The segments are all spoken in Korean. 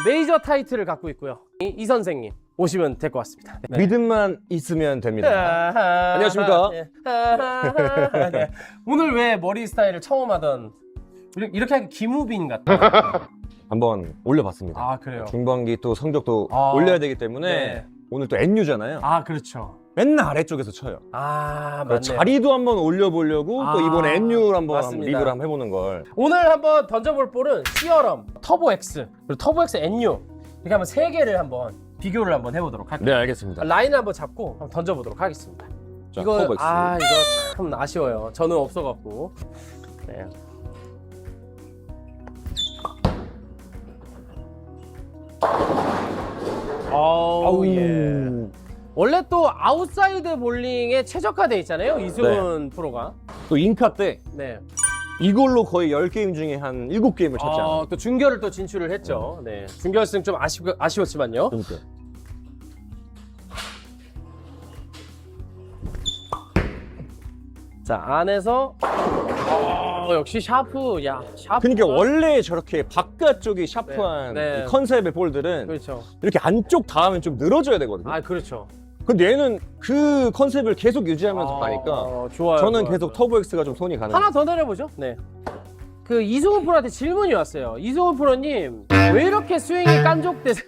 메이저 타이틀을 갖고 있고요. 이 선생님 오시면 될 것 같습니다. 네. 믿음만 있으면 됩니다. 안녕하십니까? 네. 오늘 왜 머리 스타일을 처음 하던 이렇게 하기 김우빈 같다. 한번 올려봤습니다. 아 그래요? 중반기 또 성적도 올려야 되기 때문에 네. 오늘 또 NU잖아요. 아 그렇죠. 맨날 아래쪽에서 쳐요. 아 그러니까 맞네. 자리도 한번 올려보려고 또 이번에 NU를 한번 맞습니다. 리그를 한번 해보는 걸. 오늘 한번 던져볼 볼은 시어럼, 터보 X 그리고 터보 X NU 이렇게 한번 세 개를 한번 비교를 한번 해보도록 할게요. 네, 알겠습니다. 라인을 한번 잡고 한번 던져보도록 하겠습니다. 자, 이거 터보 X. 이거 참 아쉬워요. 저는 없어갖고. 네. 아우 예. 원래 또 아웃사이드 볼링에 최적화돼 있잖아요. 이승훈 프로가. 또 인카 때 네. 이걸로 거의 10게임 중에 한 7게임을 쳤지 않아요? 또 준결을 또 진출을 했죠. 네. 준결승 좀 아쉬웠지만요. 그러니까. 자 안에서 역시 샤프. 야 샤프. 그러니까 원래 저렇게 바깥쪽이 샤프한 네. 네. 이 컨셉의 볼들은 그렇죠. 이렇게 안쪽 닿으면 좀 늘어져야 되거든요. 아 그렇죠. 근데 얘는 그 컨셉을 계속 유지하면서 가니까 좋아요. 저는 좋아요, 계속 좋아요. 터보 X가 좀 손이 가는 하나 더 내려보죠. 네. 그 이승훈 프로한테 질문이 왔어요. 이승훈 프로님 왜 이렇게 스윙이 깐족돼서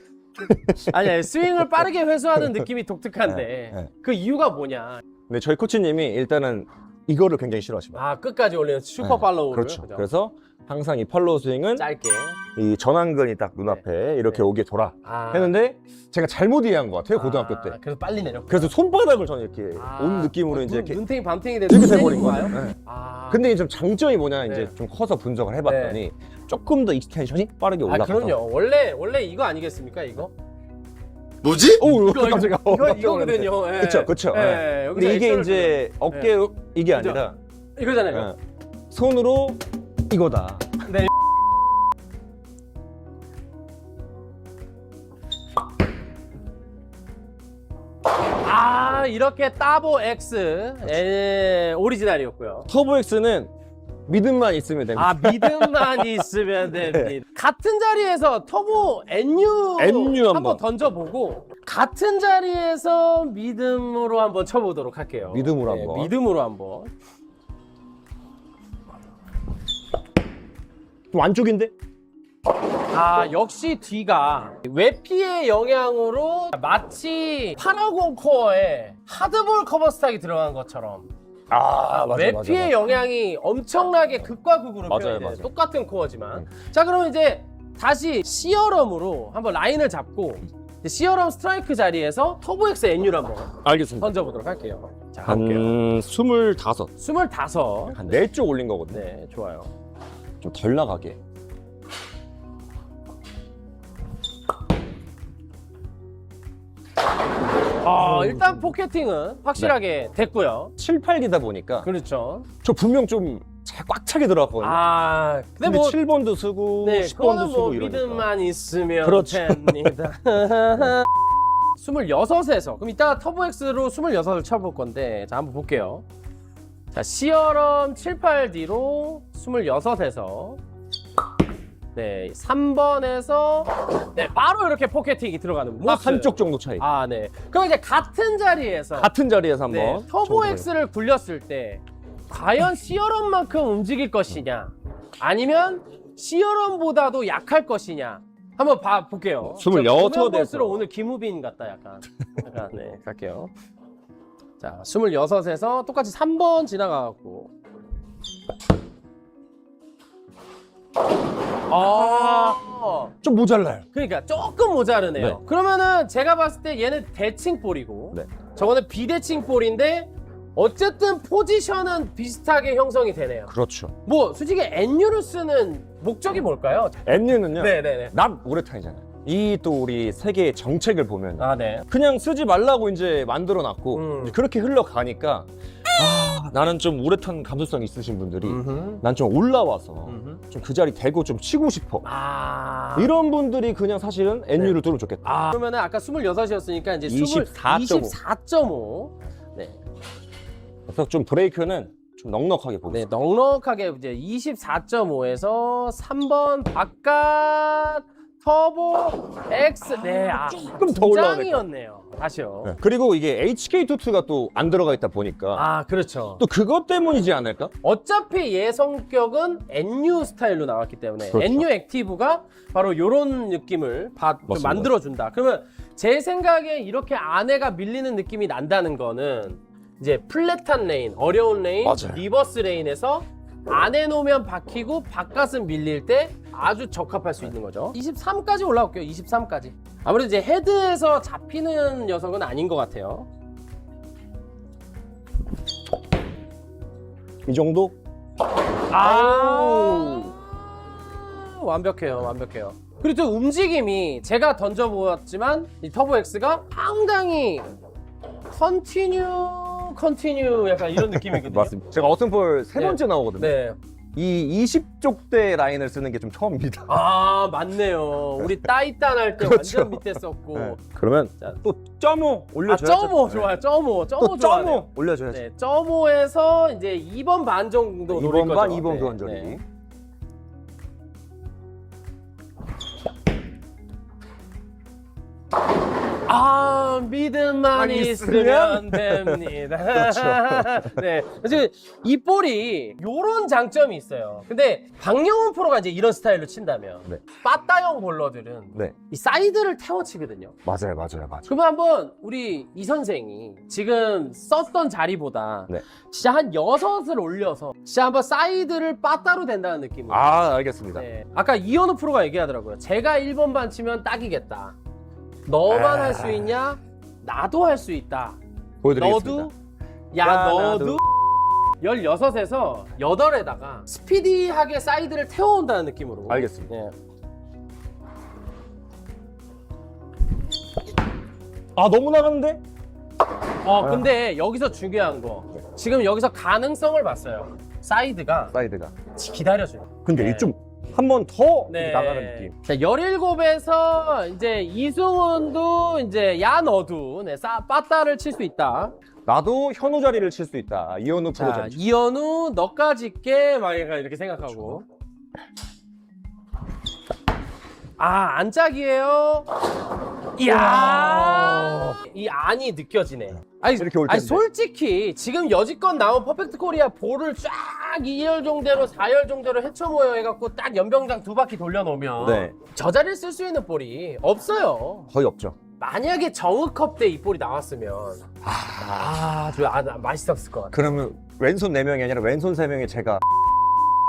아니 스윙을 빠르게 회수하는 느낌이 독특한데 네. 그 이유가 뭐냐? 근데 저희 코치님이 일단은 이거를 굉장히 싫어하십니다. 끝까지 올리는 슈퍼 네, 팔로우를. 그렇죠. 그죠? 그래서 항상 이 팔로우 스윙은 짧게. 이 전완근이 딱 눈앞에 이렇게 네. 오게 돌아 했는데 제가 잘못 이해한 것 같아요. 고등학교 때. 그래서 빨리 내려. 그래서 손바닥을 저는 이렇게 온 느낌으로 이제 이렇게 눈탱이 밤탱이 이렇게 돼버린 거예요. 거예요? 네. 근데 좀 장점이 뭐냐 이제 네. 좀 커서 분석을 해봤더니 조금 더 익스텐션이 빠르게 올라가서. 그럼요. 원래 이거 아니겠습니까 이거? 뭐지? 오, 이거 깜짝이야. 이거거든요. 예. 그쵸, 그쵸. 예. 여기서 근데 이게 액션을 이제 어깨 이게 그죠? 아니라 이거잖아요. 손으로 이거다. 네. 이렇게 따보 X 오리지널이었고요. 터보 X는 믿음만 있으면 됩니다. 믿음만 있으면 됩니다. 같은 자리에서 터보 NU NU 한번. 던져보고 같은 자리에서 믿음으로 한번 쳐보도록 할게요. 믿음으로 한번. 믿음으로 한번. 좀 안쪽인데? 역시 뒤가 외피의 영향으로 마치 파라곤 코어에 하드볼 커버 스탁이 들어간 것처럼 외피의 영향이 엄청나게 극과 극으로 맞아요, 표현이 돼요. 맞아요. 똑같은 코어지만. 자 그러면 이제 다시 시어럼으로 한번 라인을 잡고 시어럼 스트라이크 자리에서 터보 X NU를 한번 알겠습니다. 던져보도록 할게요. 자 한 가볼게요. 25. 25. 한 4쪽 올린 거거든요. 네 좋아요. 좀 덜 나가게. 일단 포켓팅은 확실하게 됐고요. 7, 8기다 보니까 그렇죠. 저 분명 좀 꽉 차게 들어갔거든요. 근데 근데 뭐 7번도 쓰고 네, 10번도 그거는 쓰고 뭐 이러니까. 믿음만 있으면 그렇죠. 됩니다. 26에서 그럼 이따가 터보 X로 26을 쳐볼 건데 자 한번 볼게요. 자 시어럼 7, 8D로 26에서 네 3번에서 네 바로 이렇게 포켓팅이 들어가는 모습. 딱 한쪽 정도 차이. 네. 그럼 이제 같은 자리에서 같은 자리에서 한번 네, 터보 X를 굴렸을 때 과연 시어럼만큼 움직일 것이냐 아니면 시어럼보다도 약할 것이냐 한번 볼게요. 26 돼서. 오늘 김우빈 같다 약간. 네 갈게요. 자 26에서 똑같이 3번 지나가갖고 좀 모자라요. 그러니까 조금 모자르네요. 네. 그러면은 제가 봤을 때 얘는 대칭볼이고 네. 저거는 비대칭볼인데 어쨌든 포지션은 비슷하게 형성이 되네요. 그렇죠. 뭐 솔직히 NU를 쓰는 목적이 뭘까요? NU는요. 네네네. 납 우레탄이잖아요. 이 또 우리 세계의 정책을 보면 네. 그냥 쓰지 말라고 이제 만들어 놨고 이제 그렇게 흘러가니까 나는 좀 우레탄 감수성 있으신 분들이 난 좀 올라와서 좀 그 자리 대고 좀 치고 싶어. 이런 분들이 그냥 사실은 NU를 들어면 좋겠다. 그러면은 아까 26이었으니까 이제 24.5. 24.5. 네. 그래서 좀 브레이크는 좀 넉넉하게 네, 보겠습니다. 넉넉하게 이제 24.5에서 3번 바깥 터보 X. 네, 조금 더 올라오네. 장이었네요. 다시요. 네. 그리고 이게 HK22가 또 안 들어가 있다 보니까 아, 그렇죠. 또 그것 때문이지 않을까? 어차피 얘 성격은 NU 스타일로 나왔기 때문에 그렇죠. NU 액티브가 바로 이런 느낌을 좀 맞습니다. 만들어준다. 그러면 제 생각에 이렇게 안에가 밀리는 느낌이 난다는 거는 이제 플랫한 레인, 어려운 레인, 맞아요. 리버스 레인에서 안에 놓으면 박히고 바깥은 밀릴 때 아주 적합할 수 있는 거죠. 23까지 올라올게요. 23까지. 아무래도 이제 헤드에서 잡히는 녀석은 아닌 것 같아요. 이 정도? 완벽해요, 완벽해요. 그리고 또 움직임이 제가 던져보았지만 이 터보 X가 상당히 컨티뉴 약간 이런 느낌이거든요. 맞습니다. 제가 어슴폴 세 네. 번째 나오거든요. 네. 이 20족대 라인을 쓰는 게 좀 처음입니다. 아, 맞네요. 우리 따이딴 할 때 그렇죠. 완전 밑에 썼고. 네. 그러면 자, 또 점오 올려줘야죠. 점오 좋아요. 점오 또 좋아요. 점오 올려줘야죠. 네, 점오에서 이제 2번 반 정도 노릴 2번 반, 거죠. 2번 네, 교환전이. 네. 아, 믿음만 있으면 됩니다. 그렇죠. 네. 지금 이 볼이 요런 장점이 있어요. 근데 박영훈 프로가 이제 이런 스타일로 친다면 네. 빠따형 볼러들은 네. 이 사이드를 태워치거든요. 맞아요. 그러면 한번 우리 이 선생이 지금 썼던 자리보다 네. 진짜 한 6을 올려서 진짜 한번 사이드를 빠따로 된다는 느낌으로. 아, 알겠습니다. 네. 아까 이현우 프로가 얘기하더라고요. 제가 1번 반 치면 딱이겠다. 너만 할 수 있냐? 나도 할 수 있다. 보여드리겠습니다. 너도? 너도? 16에서 8에다가 스피디하게 사이드를 태워온다는 느낌으로. 알겠습니다. 네. 아, 너무 나갔는데? 근데 여기서 중요한 거. 지금 여기서 가능성을 봤어요. 사이드가 사이드가. 기다려줘요. 근데 네. 이 좀 한 번 더 네. 나가는 느낌. 자, 17에서 이제 이승훈도 이제 너도 빠따를 칠 수 있다. 나도 현우 자리를 칠 수 있다. 이현우 프로 자, 자리. 이현우 너까지 있게 막 약간 이렇게 생각하고. 아, 안짝이에요. 이야, 이 안이 느껴지네. 아니, 이렇게 올 아니 텐데. 솔직히 지금 여지껏 나온 퍼펙트 코리아 볼을 쫙 2열 정도로 4열 정도로 헤쳐 모여 해갖고 딱 연병장 2바퀴 돌려놓으면 네. 저 자리를 쓸 수 있는 볼이 없어요. 거의 없죠. 만약에 정읍컵 때 이 볼이 나왔으면 맛있었을 것 같아요. 그러면 왼손 4명이 아니라 왼손 3명이 제가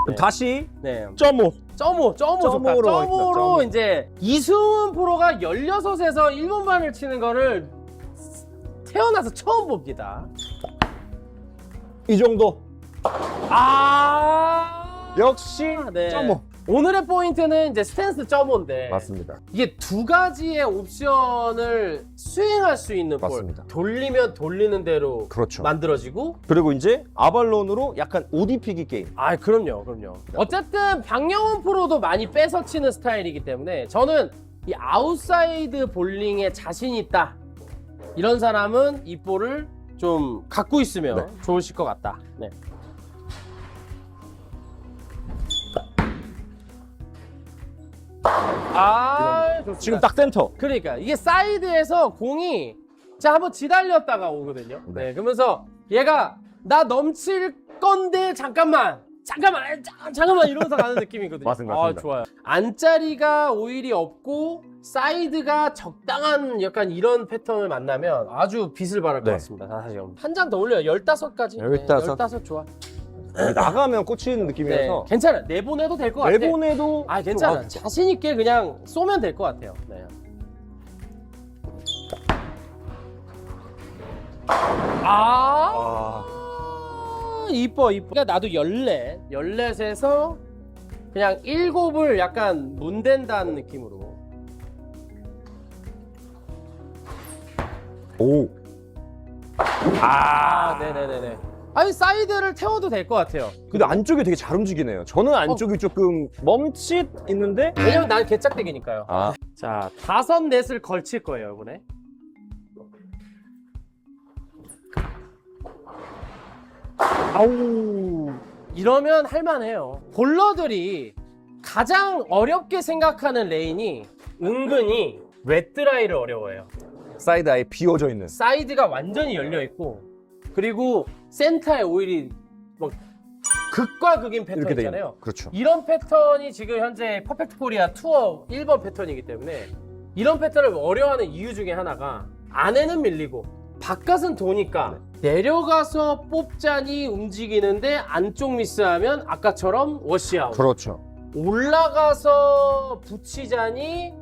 그럼 다시 네. 점오. 점오로 점오로 점오로 하겠습니다. 점오. 이제 이승훈 프로가 16에서 1번 반을 치는 거를 태어나서 처음 봅니다. 이 정도. 역시 네. 점오. 오늘의 포인트는 이제 스탠스 점오인데 맞습니다. 이게 두 가지의 옵션을 수행할 수 있는 볼. 맞습니다. 돌리면 돌리는 대로 그렇죠. 만들어지고. 그리고 이제 아발론으로 약간 ODP기 게임. 아, 그럼요. 어쨌든 박영훈 프로도 많이 뺏어 치는 스타일이기 때문에 저는 이 아웃사이드 볼링에 자신 있다. 이런 사람은 이 볼을 좀 갖고 있으면 네. 좋으실 것 같다. 네. 좋습니다. 지금 딱 센터. 그러니까 이게 사이드에서 공이 자 한번 지달렸다가 오거든요. 네. 네. 그러면서 얘가 나 넘칠 건데 잠깐만 이러면서 가는 느낌이거든요. 맞습니다. 좋아요. 안짜리가 오일이 없고 사이드가 적당한 약간 이런 패턴을 만나면 아주 빛을 발할 것 네. 같습니다. 사실 한 장 더 올려요. 15까지. 15. 15 좋아. 나가면 꽂히는 네. 느낌이라서 괜찮아. 내보내도 될 것 같아. 내보내도 괜찮아. 좀 자신 있게 그냥 쏘면 될 것 같아요. 네. 이뻐. 그러니까 나도 14에서 그냥 7을 약간 문댄다는 느낌으로. 오. 네네네네. 아니 사이드를 태워도 될 것 같아요. 근데 안쪽이 되게 잘 움직이네요. 저는 안쪽이 조금 멈칫 있는데 왜냐면 난 개짝대기니까요. 자, 5, 넷을 걸칠 거예요 이번에. 이러면 할만해요. 볼러들이 가장 어렵게 생각하는 레인이 은근히 웹드라이를 어려워해요. 사이드 아예 비워져 있는. 사이드가 완전히 열려 있고 그리고 센터에 오일이 막 극과 극인 패턴 이렇게 돼 있잖아요. 있는. 그렇죠. 이런 패턴이 지금 현재 퍼펙트 코리아 투어 1번 패턴이기 때문에 이런 패턴을 어려워하는 이유 중에 하나가 안에는 밀리고 바깥은 도니까 내려가서 뽑자니 움직이는데 안쪽 미스하면 아까처럼 워시아웃. 그렇죠. 올라가서 붙이자니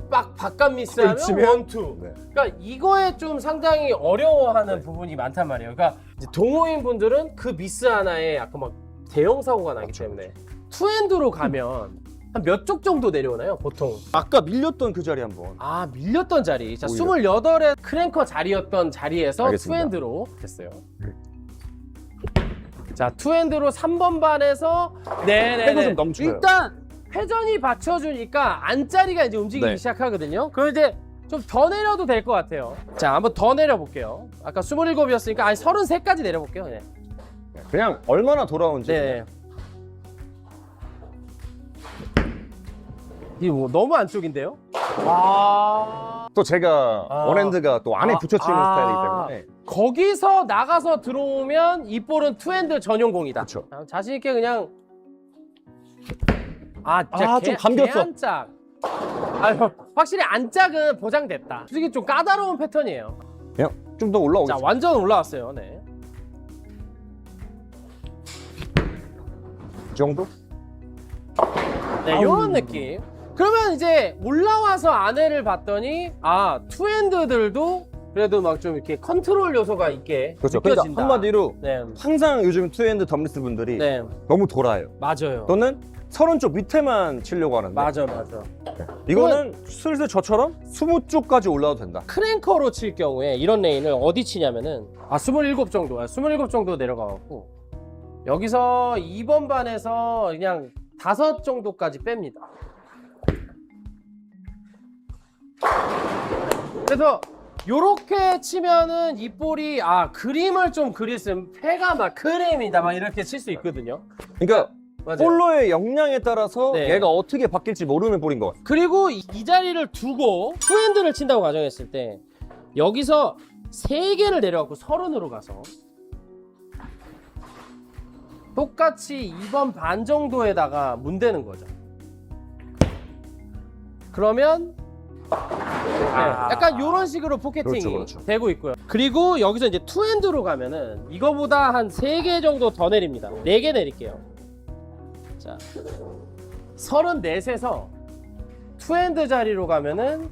막 바깥 미스하면 붙이면? 원투. 네. 그러니까 이거에 좀 상당히 어려워하는 부분이 많단 말이에요. 그러니까 이제 동호인 분들은 그 미스 하나에 약간 막 대형 사고가 나기 때문에 투핸드로 가면 한 몇 쪽 정도 내려오나요, 보통? 아까 밀렸던 그 자리 한번. 아, 밀렸던 자리. 자, 오히려. 28의 크랭커 자리였던 자리에서 알겠습니다. 투핸드로 됐어요. 자, 투핸드로 3번 반에서 네네네. 회전 좀 넘쳐요. 일단 회전이 받쳐주니까 안자리가 이제 움직이기 네. 시작하거든요. 그럼 이제 좀 더 내려도 될 것 같아요. 자, 한번 더 내려볼게요. 아까 27이었으니까 아니 33까지 내려볼게요. 네. 그냥 얼마나 돌아온지. 네. 이거 뭐 너무 안쪽인데요? 와. 또 제가 아. 원핸드가 또 안에 아. 붙여치는 아. 스타일이기 때문에. 거기서 나가서 들어오면 이 볼은 투핸드 전용공이다. 그렇죠. 자신 있게 그냥 아, 좀 감겼어. 개안짝. 확실히 안짝은 보장됐다. 솔직히 좀 까다로운 패턴이에요. 그냥 좀 더 올라오겠습니다. 자, 완전 올라왔어요. 네. 이 정도? 네, 요런 느낌. 그러면 이제 올라와서 안에를 봤더니 투핸드들도 그래도 막 좀 이렇게 컨트롤 요소가 있게 그렇죠. 느껴진다. 그러니까 한마디로 네. 항상 요즘 투핸드 덤리스 분들이 네. 너무 돌아요. 맞아요. 또는 서른 쪽 밑에만 치려고 하는데 맞아. 이거는 슬슬 저처럼 20쪽까지 올라도 된다. 크랭커로 칠 경우에 이런 레인을 어디 치냐면은 27 정도, 27 정도 내려가갖고 여기서 2번 반에서 그냥 5 정도까지 뺍니다. 그래서 요렇게 치면은 이 볼이 그림을 좀 그렸으면 패가 막 크림이다 막 이렇게 칠 수 있거든요. 그러니까 맞아요. 볼러의 역량에 따라서 네. 얘가 어떻게 바뀔지 모르는 볼인 것 같아요. 그리고 이 자리를 두고 투핸드를 친다고 가정했을 때 여기서 3개를 내려갖고 30으로 가서 똑같이 2번 반 정도에다가 문대는 거죠. 그러면 약간 이런 식으로 포켓팅이 그렇죠. 되고 있고요. 그리고 여기서 이제 투핸드로 가면은 이거보다 한 3개 정도 더 내립니다. 4개 내릴게요. 자, 34에서 투핸드 자리로 가면은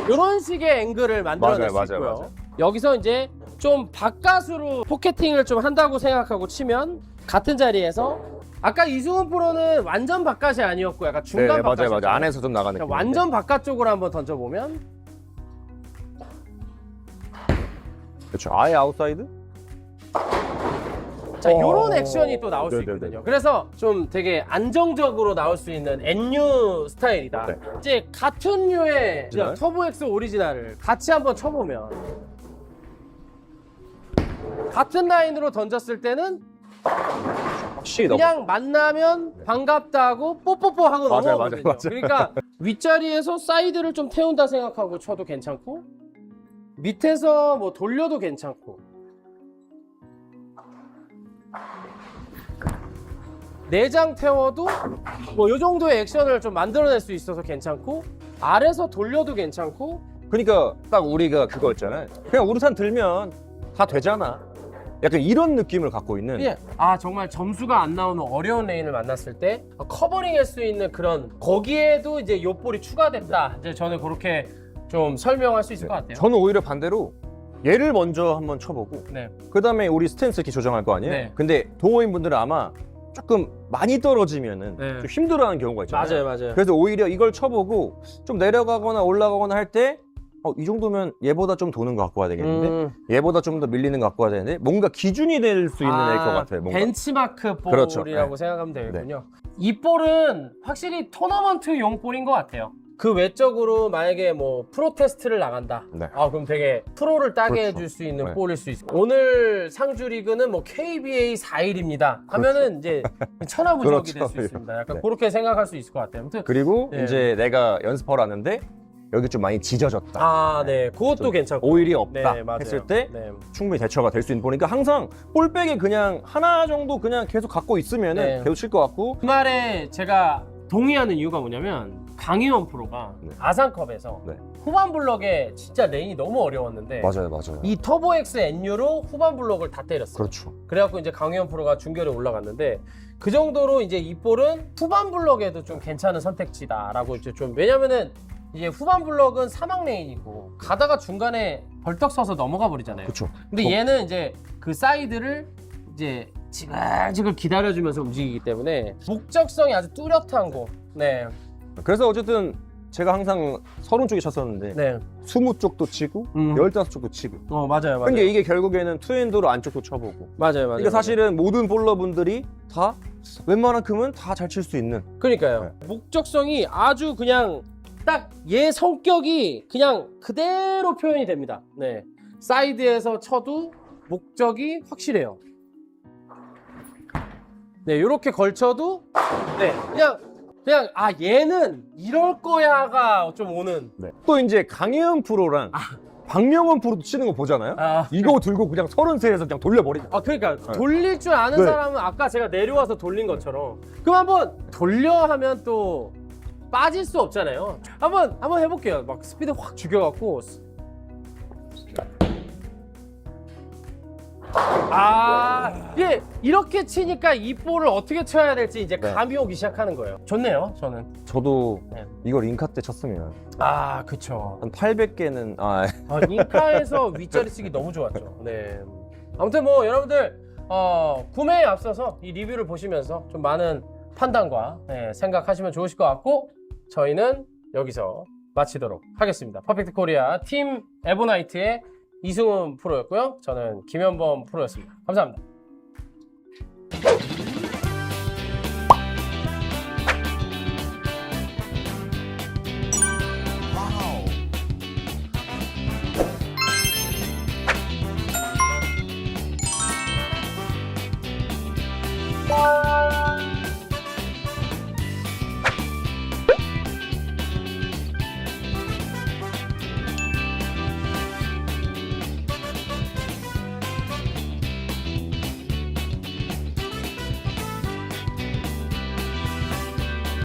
이런 식의 앵글을 만들어낼 수 있고요. 맞아요. 여기서 이제 좀 바깥으로 포켓팅을 좀 한다고 생각하고 치면 같은 자리에서 아까 이승훈 프로는 완전 바깥이 아니었고 약간 중간 네, 바깥이었죠. 맞아요. 안에서 좀 나가는 느낌. 완전 바깥 쪽으로 한번 던져보면 그렇죠. 아예 아웃사이드? 자, 요런 액션이 또 나올 수 네네네. 있거든요. 그래서 좀 되게 안정적으로 나올 수 있는 NU 스타일이다. 네. 이제 같은 류의 오리지널? 터보엑스 오리지널을 같이 한번 쳐보면 같은 라인으로 던졌을 때는 확실히 그냥 만나면 반갑다 하고 뽀뽀뽀 하고 맞아요, 넘어가거든요. 맞아요. 그러니까 윗자리에서 사이드를 좀 태운다 생각하고 쳐도 괜찮고 밑에서 뭐 돌려도 괜찮고 내장 태워도 뭐 이 정도의 액션을 좀 만들어낼 수 있어서 괜찮고 아래서 돌려도 괜찮고 그러니까 딱 우리가 그거였잖아요. 그냥 우르산 들면 다 되잖아. 약간 이런 느낌을 갖고 있는. 그냥 정말 점수가 안 나오는 어려운 레인을 만났을 때 커버링할 수 있는 그런 거기에도 이제 요 볼이 추가된다. 이제 저는 그렇게 좀 설명할 수 있을 것 같아요. 저는 오히려 반대로 얘를 먼저 한번 쳐보고 네. 그 다음에 우리 스탠스 이렇게 조정할 거 아니에요? 네. 근데 동호인 분들은 아마 조금 많이 떨어지면은 네. 좀 힘들어하는 경우가 있잖아요. 맞아요. 그래서 오히려 이걸 쳐보고 좀 내려가거나 올라가거나 할 때 이 정도면 얘보다 좀 도는 거 갖고 와야 되겠는데 얘보다 좀 더 밀리는 거 갖고 와야 되는데 뭔가 기준이 될 수 있는 애일 것 같아요. 뭔가. 벤치마크 볼이라고 그렇죠. 네. 생각하면 되겠군요. 이 볼은 확실히 토너먼트용 볼인 것 같아요. 그 외적으로 만약에 뭐 프로 테스트를 나간다. 네. 그럼 되게 프로를 따게 그렇죠. 해줄 수 있는 네. 볼일 수 있어. 오늘 상주 리그는 뭐 KBA 4일입니다. 하면은 이제 천하무적이 될 수 그렇죠. 있습니다. 약간 네. 그렇게 생각할 수 있을 것 같아요. 아무튼 그리고 네. 이제 내가 연습하러 왔는데 여기 좀 많이 짖어졌다. 네, 그것도 좀 괜찮고. 오일이 없다 네, 맞아요. 했을 때 네. 충분히 대처가 될 수 있는 보니까 항상 볼백에 그냥 하나 정도 그냥 계속 갖고 있으면은 네. 계속 칠 것 같고. 그 말에 제가 동의하는 이유가 뭐냐면 강희원 프로가 네. 아산컵에서 네. 후반 블럭에 진짜 레인이 너무 어려웠는데 맞아요. 이 터보엑스 NU로 후반 블럭을 다 때렸어요. 그렇죠. 그래갖고 이제 강희원 프로가 중결에 올라갔는데 그 정도로 이제 이 볼은 후반 블럭에도 좀 괜찮은 선택지다라고 이제 좀 왜냐면은 이제 후반 블럭은 사막 레인이고 가다가 중간에 벌떡 서서 넘어가 버리잖아요. 그렇죠. 근데 얘는 이제 그 사이드를 이제 지글지글 기다려주면서 움직이기 때문에 목적성이 아주 뚜렷한 거. 네. 그래서 어쨌든 제가 항상 서른 쪽에 쳤었는데 네. 20쪽도 치고 15쪽도 치고. 맞아요. 그러니까 이게 결국에는 투핸드로 안쪽도 쳐보고. 맞아요. 그러니까 사실은 모든 볼러분들이 다 웬만한큼은 다 잘 칠 수 있는. 그러니까요. 목적성이 아주 그냥 딱 얘 성격이 그냥 그대로 표현이 됩니다. 네. 사이드에서 쳐도 목적이 확실해요. 네, 이렇게 걸쳐도 네, 그냥 얘는 이럴 거야가 좀 오는. 네. 또 이제 강혜은 프로랑 박명원 프로도 치는 거 보잖아요. 이거 들고 그냥 33에서 그냥 돌려버리자. 그러니까 돌릴 줄 아는 네. 사람은 아까 제가 내려와서 돌린 것처럼 그럼 한번 돌려 하면 또 빠질 수 없잖아요. 한번 해볼게요. 막 스피드 확 죽여갖고 예, 이렇게 치니까 이 볼을 어떻게 쳐야 될지 이제 네. 감이 오기 시작하는 거예요. 좋네요, 저는. 저도 네. 이걸 인카 때 쳤으면 그쵸. 한 800개는 인카에서 윗자리 쓰기 너무 좋았죠. 네. 아무튼 뭐 여러분들 구매에 앞서서 이 리뷰를 보시면서 좀 많은 판단과 생각하시면 좋으실 것 같고 저희는 여기서 마치도록 하겠습니다. 퍼펙트 코리아 팀 에보나이트의 이승훈 프로였고요. 저는 김현범 프로였습니다. 감사합니다.